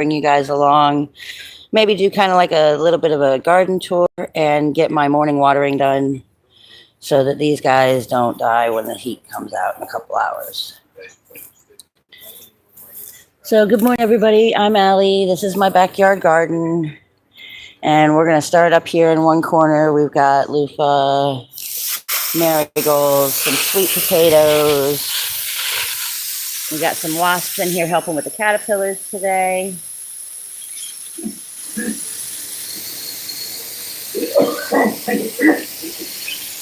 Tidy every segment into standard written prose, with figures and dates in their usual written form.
bring you guys along. Maybe do kind of like a little bit of a garden tour and get my morning watering done so that these guys don't die when the heat comes out in a couple hours. So good morning, everybody. I'm Allie. This is my backyard garden. And we're going to start up here in one corner. We've got loofah, marigolds, some sweet potatoes. We got some wasps in here helping with the caterpillars today.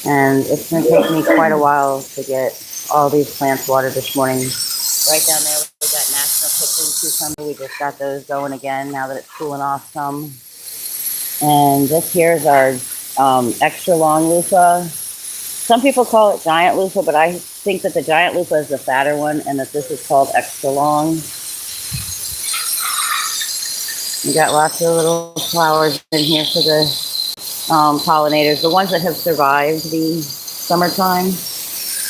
And it's going to take me quite a while to get all these plants watered this morning. Right down there, we got National Pickling Cucumber. We just got those going again now that it's cooling off some. And this here is our extra long loofah. Some people call it giant loofah, but I think that the giant loofah is the fatter one and that this is called extra long. We got lots of little flowers in here for the pollinators, the ones that have survived the summertime.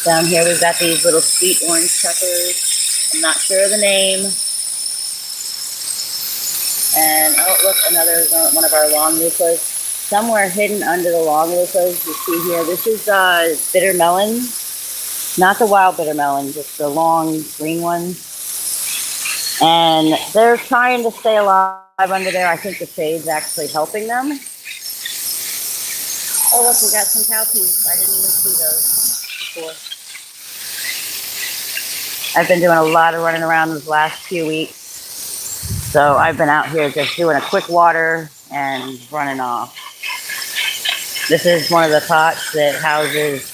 Down here we've got these little sweet orange peppers. I'm not sure of the name. And oh look, another one of our long loofahs. Somewhere hidden under the long loofahs, you see here, this is bitter melon. Not the wild bitter melon, just the long green ones. And they're trying to stay alive under there. I think the shade's actually helping them. Oh look, we got some cowpeas. I didn't even see those before. I've been doing a lot of running around these last few weeks. So I've been out here just doing a quick water and running off. This is one of the pots that houses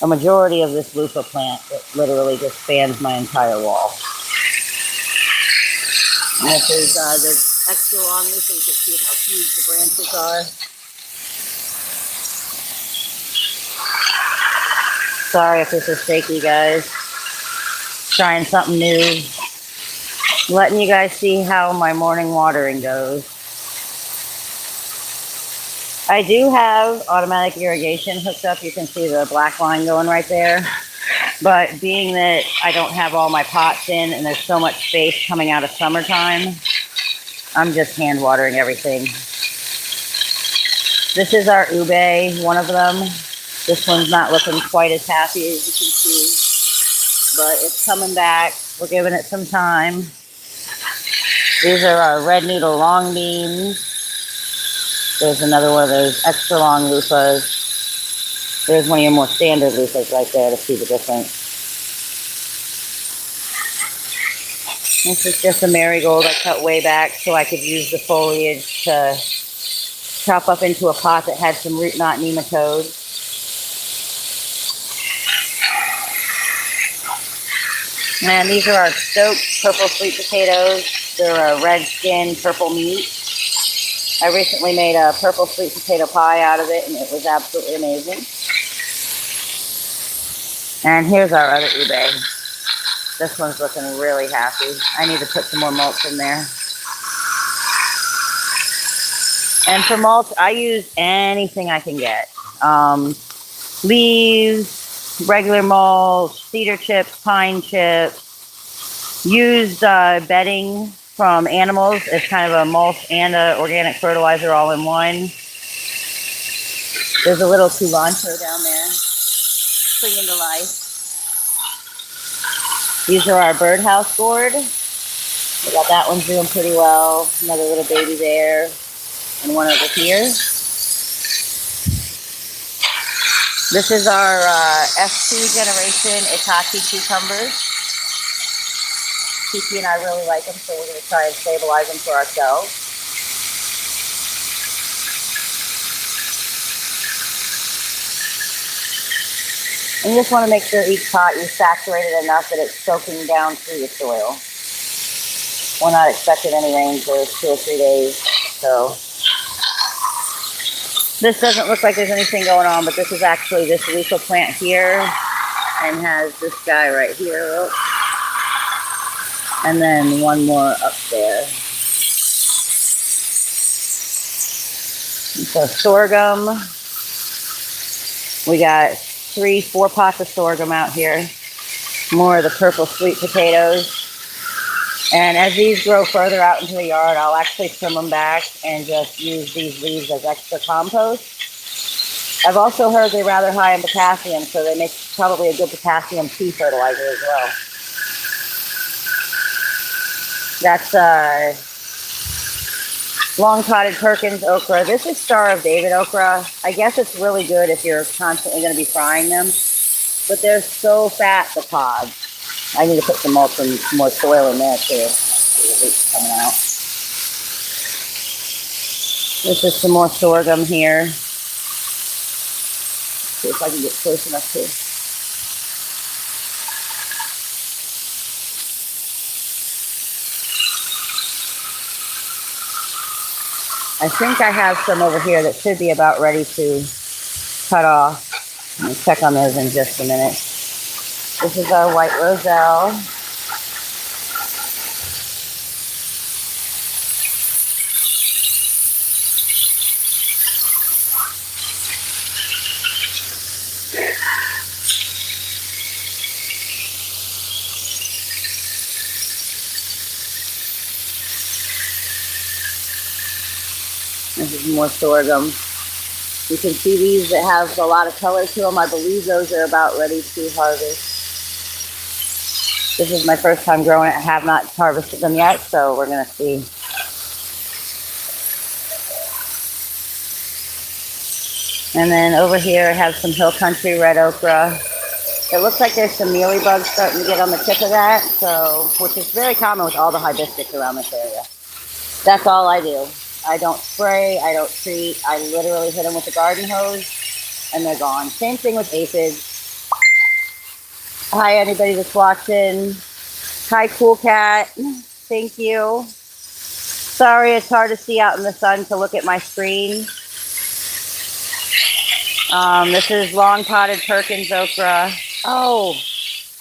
a majority of this loofah plant that literally just spans my entire wall. And this is the extra long loofah. You can see how huge the branches are. Sorry if this is shaky, guys. Trying something new. Letting you guys see how my morning watering goes. I do have automatic irrigation hooked up. You can see the black line going right there. But being that I don't have all my pots in and there's so much space coming out of summertime, I'm just hand watering everything. This is our ube, one of them. This one's not looking quite as happy as you can see, but it's coming back. We're giving it some time. These are our red noodle long beans. There's another one of those extra long loofahs. There's one of your more standard loofahs right there to see the difference. This is just a marigold I cut way back so I could use the foliage to chop up into a pot that had some root knot nematodes. And these are our stoked purple sweet potatoes. They're a red skin, purple meat. I recently made a purple sweet potato pie out of it, and it was absolutely amazing. And here's our other ube. This one's looking really happy. I need to put some more mulch in there. And for mulch, I use anything I can get. Leaves, regular mulch, cedar chips, pine chips. Used bedding from animals as kind of a mulch and an organic fertilizer all in one. There's a little cilantro down there, clinging to life. These are our birdhouse gourd. We got that one doing pretty well. Another little baby there, and one over here. This is our F2 generation Itachi cucumbers. Kiki and I really like them, so we're going to try and stabilize them for ourselves. And you just want to make sure each pot you saturate it enough that it's soaking down through the soil. We're not expecting any rain for 2 or 3 days, so this doesn't look like there's anything going on, but this is actually this loofah plant here and has this guy right here. Oh. And then one more up there. So sorghum. We got 3-4 pots of sorghum out here. More of the purple sweet potatoes. And as these grow further out into the yard, I'll actually trim them back and just use these leaves as extra compost. I've also heard they're rather high in potassium, so they make probably a good potassium tea fertilizer as well. That's long-potted Perkins okra. This is Star of David okra. I guess it's really good if you're constantly going to be frying them, but they're so fat, the pods. I need to put some mulch and some more soil in there too. See the roots coming out. This is some more sorghum here. See if I can get close enough to. I think I have some over here that should be about ready to cut off. Let me check on those in just a minute. This is our white roselle. This is more sorghum. You can see these that have a lot of color to them. I believe those are about ready to harvest. This is my first time growing it. I have not harvested them yet, so we're going to see. And then over here I have some hill country red okra. It looks like there's some mealy bugs starting to get on the tip of that, so which is very common with all the hibiscus around this area. That's all I do. I don't spray, I don't treat. I literally hit them with a garden hose and they're gone. Same thing with aphids. Hi, anybody that's watching. Hi, Cool Cat. Thank you. Sorry, it's hard to see out in the sun to look at my screen. This is long potted Perkins okra. Oh,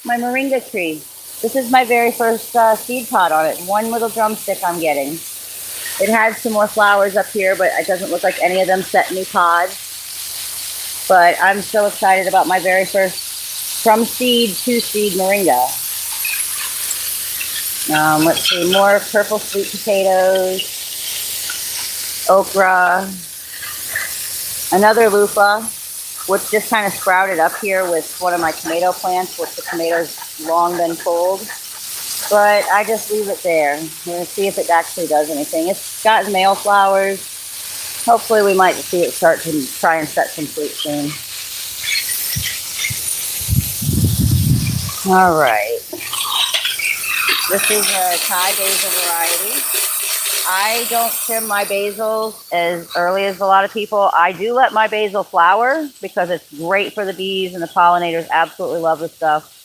my moringa tree. This is my very first seed pod on it. One little drumstick I'm getting. It had some more flowers up here, but it doesn't look like any of them set new pods. But I'm so excited about my very first from seed to seed moringa. Let's see, more purple sweet potatoes, okra, another loofah, which just kind of sprouted up here with one of my tomato plants, which the tomatoes long been pulled. But I just leave it there. We're going to see if it actually does anything. It's got male flowers. Hopefully we might see it start to try and set some fruit soon. All right. This is a Thai basil variety. I don't trim my basil as early as a lot of people. I do let my basil flower because it's great for the bees and the pollinators absolutely love the stuff.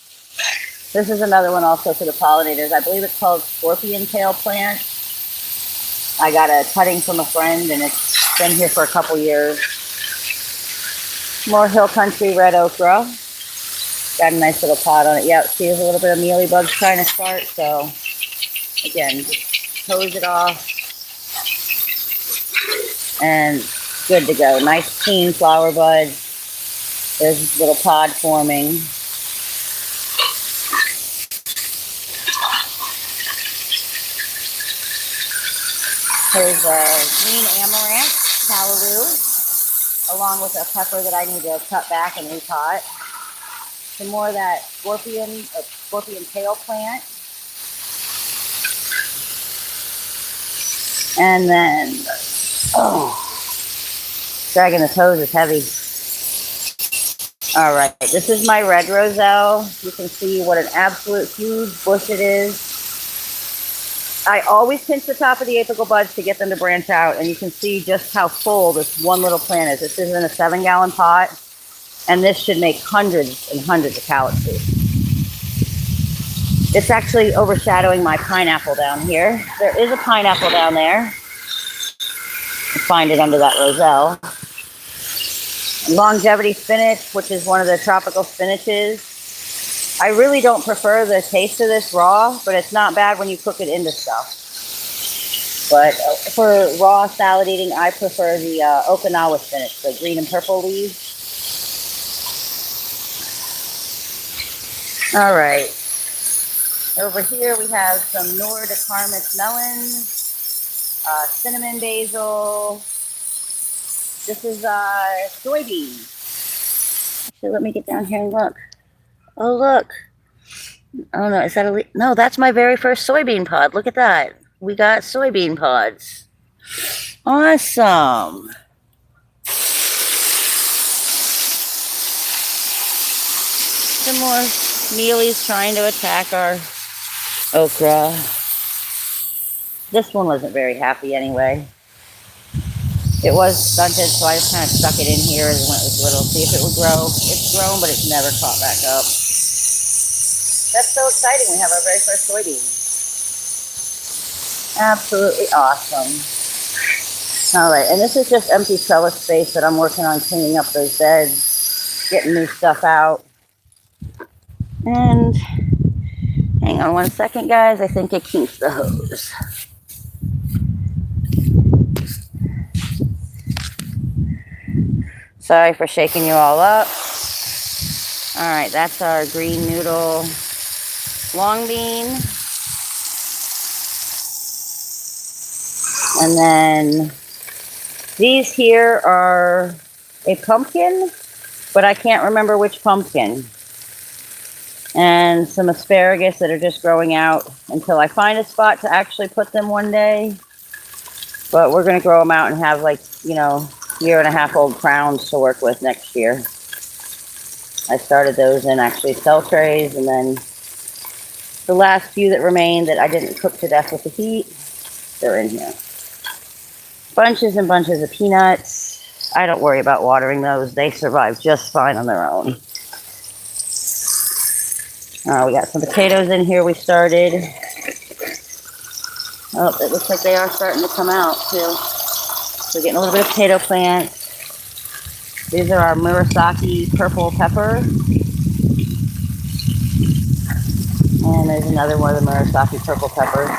This is another one also for the pollinators. I believe it's called scorpion tail plant. I got a cutting from a friend and it's been here for a couple years. More hill country red okra. Got a nice little pot on it. Yeah, see, there's a little bit of mealy bugs trying to start. So again, just hose it off. And good to go. Nice clean flower bud. There's a little pod forming. There's a green amaranth, callaloo, along with a pepper that I need to cut back and repot. Some more of that scorpion tail plant. And then, dragging this hose is heavy. All right, this is my red roselle. You can see what an absolute huge bush it is. I always pinch the top of the apical buds to get them to branch out, and you can see just how full this one little plant is. This is in a 7-gallon pot, and this should make hundreds and hundreds of calaxes. It's actually overshadowing my pineapple down here. There is a pineapple down there. You'll find it under that roselle. Longevity spinach, which is one of the tropical spinaches. I really don't prefer the taste of this raw, but it's not bad when you cook it into stuff. But for raw salad eating, I prefer the Okinawa spinach, the green and purple leaves. All right. Over here we have some Nord Carmus melons, cinnamon basil. This is soybeans. Actually, let me get down here and look. Oh, look. Oh, no, is that a... No, that's my very first soybean pod. Look at that. We got soybean pods. Awesome. Some more mealies trying to attack our okra. This one wasn't very happy anyway. It was stunted, so I just kind of stuck it in here when it was little, see if it would grow. It's grown, but it's never caught back up. That's so exciting. We have our very first soybean. Absolutely awesome. All right, and this is just empty trellis space that I'm working on cleaning up those beds, getting new stuff out. And hang on one second, guys. I think it keeps the hose. Sorry for shaking you all up. All right, that's our green noodle long bean. And then these here are a pumpkin, but I can't remember which pumpkin. And some asparagus that are just growing out until I find a spot to actually put them one day. But we're going to grow them out and have, like, you know, 1.5-year-old crowns to work with next year. I started those in actually cell trays, and then the last few that remained that I didn't cook to death with the heat, they're in here. Bunches and bunches of peanuts. I don't worry about watering those. They survive just fine on their own. We got some potatoes in here we started. Oh, it looks like they are starting to come out too. So getting a little bit of potato plants. These are our Murasaki purple pepper. And there's another one of the Murasaki purple pepper.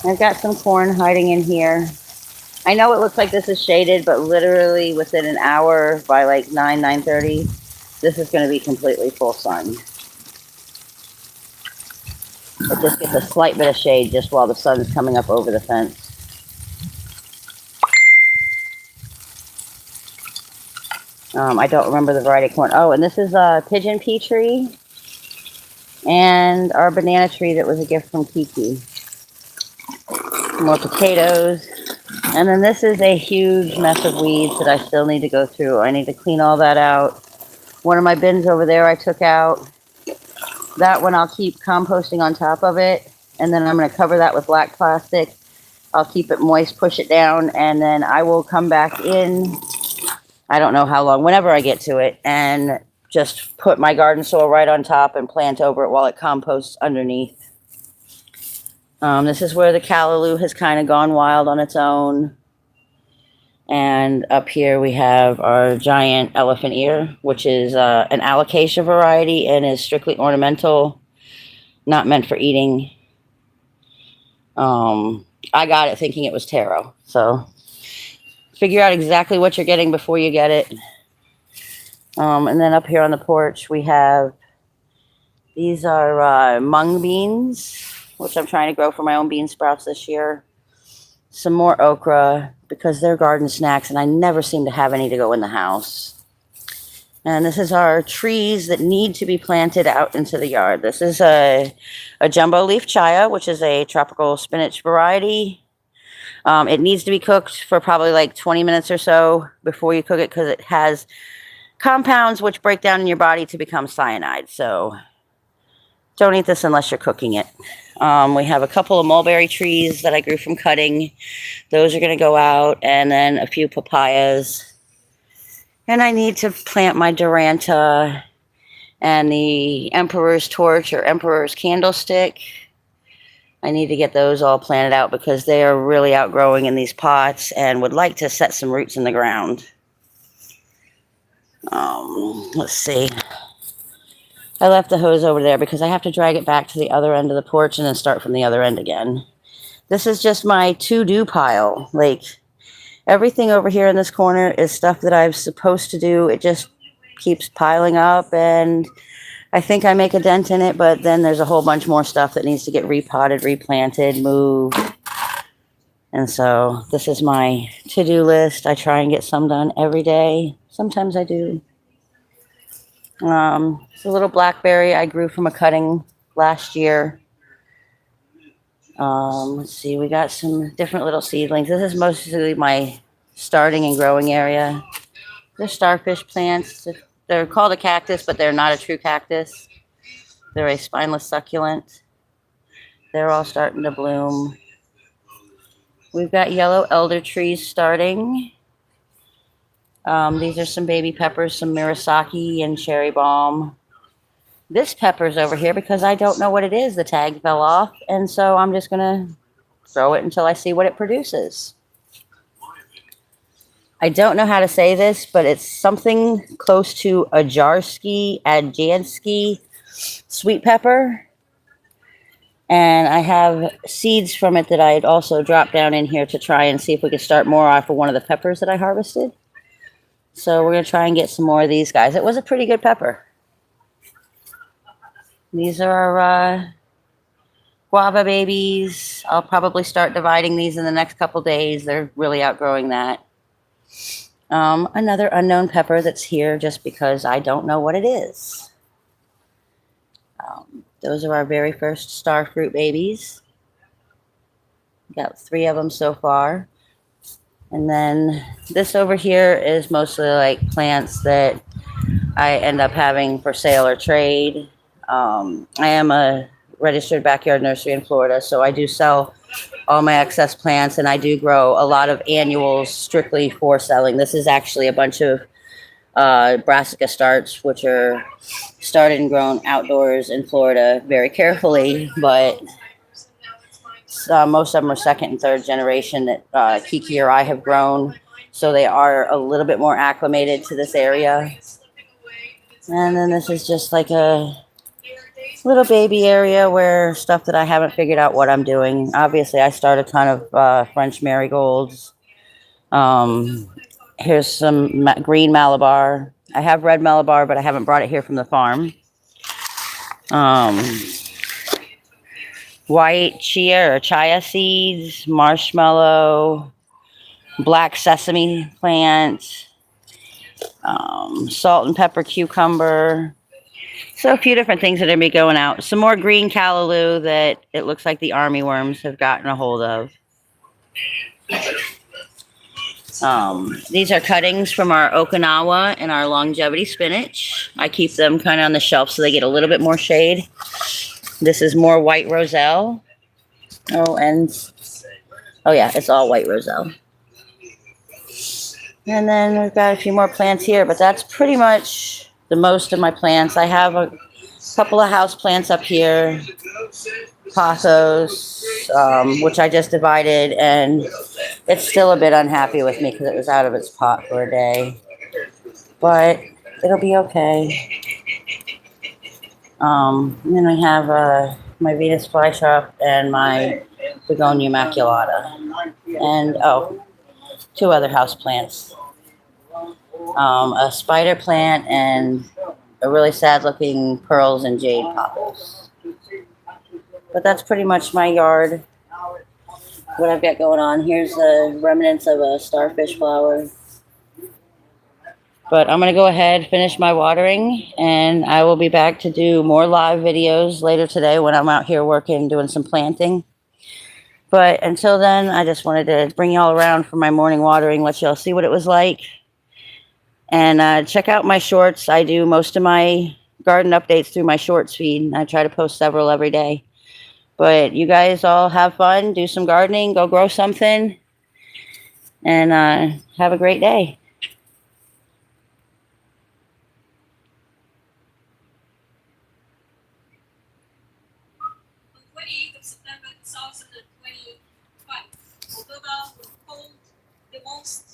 I've got some corn hiding in here. I know it looks like this is shaded, but literally within an hour by like 9:30, this is going to be completely full sun. It just gets a slight bit of shade just while the sun's coming up over the fence. I don't remember the variety of corn. Oh, and this is a pigeon pea tree and our banana tree that was a gift from Kiki. More potatoes. And then this is a huge mess of weeds that I still need to go through. I need to clean all that out. One of my bins over there I took out. That one I'll keep composting on top of it. And then I'm going to cover that with black plastic. I'll keep it moist, push it down, and then I will come back in, I don't know how long, whenever I get to it, and just put my garden soil right on top and plant over it while it composts underneath. This is where the callaloo has kind of gone wild on its own. And up here we have our giant elephant ear, which is an alocasia variety and is strictly ornamental, not meant for eating. I got it thinking it was taro. So figure out exactly what you're getting before you get it. And then up here on the porch we have, these are mung beans, which I'm trying to grow for my own bean sprouts this year. Some more okra, because they're garden snacks, and I never seem to have any to go in the house. And this is our trees that need to be planted out into the yard. This is a jumbo leaf chaya, which is a tropical spinach variety. It needs to be cooked for probably like 20 minutes or so before you cook it, because it has compounds which break down in your body to become cyanide. So don't eat this unless you're cooking it. We have a couple of mulberry trees that I grew from cutting. Those are going to go out, and then a few papayas. And I need to plant my Duranta and the Emperor's Torch or Emperor's Candlestick. I need to get those all planted out because they are really outgrowing in these pots and would like to set some roots in the ground. Let's see. I left the hose over there because I have to drag it back to the other end of the porch and then start from the other end again. This is just my to-do pile. Like, everything over here in this corner is stuff that I'm supposed to do. It just keeps piling up, and I think I make a dent in it, but then there's a whole bunch more stuff that needs to get repotted, replanted, moved. And so this is my to-do list. I try and get some done every day. Sometimes I do. It's a little blackberry I grew from a cutting last year. Let's see, we got some different little seedlings. This is mostly my starting and growing area. They're starfish plants. They're called a cactus, but they're not a true cactus. They're a spineless succulent. They're all starting to bloom. We've got yellow elder trees starting. These are some baby peppers, some Mirasaki and cherry balm. This pepper's over here because I don't know what it is. The tag fell off, and so I'm just going to throw it until I see what it produces. I don't know how to say this, but it's something close to a Ajansky sweet pepper. And I have seeds from it that I'd also dropped down in here to try and see if we could start more off of one of the peppers that I harvested. So we're going to try and get some more of these guys. It was a pretty good pepper. These are our guava babies. I'll probably start dividing these in the next couple days. They're really outgrowing that. Another unknown pepper that's here just because I don't know what it is. Those are our very first star fruit babies. Got 3 of them so far. And then this over here is mostly like plants that I end up having for sale or trade. I am a registered backyard nursery in Florida, so I do sell all my excess plants, and I do grow a lot of annuals strictly for selling. This is actually a bunch of brassica starts, which are started and grown outdoors in Florida very carefully, but most of them are second and third generation that Kiki or I have grown, so they are a little bit more acclimated to this area. And then this is just like a little baby area where stuff that I haven't figured out what I'm doing. Obviously, I start a ton of French marigolds. Here's some green Malabar. I have red Malabar, but I haven't brought it here from the farm. White chia seeds, marshmallow, black sesame plant, salt and pepper cucumber. So a few different things that are going to be going out. Some more green callaloo that it looks like the army worms have gotten a hold of. These are cuttings from our Okinawa and our longevity spinach. I keep them kind of on the shelf so they get a little bit more shade. This is more white roselle. Oh yeah, it's all white roselle. And then we've got a few more plants here, but that's pretty much the most of my plants. I have a couple of house plants up here, pothos, which I just divided, and it's still a bit unhappy with me because it was out of its pot for a day, but it'll be okay. And then we have my Venus flytrap and my begonia maculata, and 2 other house plants. A spider plant and a really sad-looking pearls and jade pothos. But that's pretty much my yard. What I've got going on. Here's the remnants of a starfish flower. But I'm going to go ahead, finish my watering, and I will be back to do more live videos later today when I'm out here working, doing some planting. But until then, I just wanted to bring y'all around for my morning watering, let y'all see what it was like. And check out my shorts. I do most of my garden updates through my shorts feed. I try to post several every day. But you guys all have fun, do some gardening, go grow something, and have a great day. On 28th of September 2025, Moldova will hold the most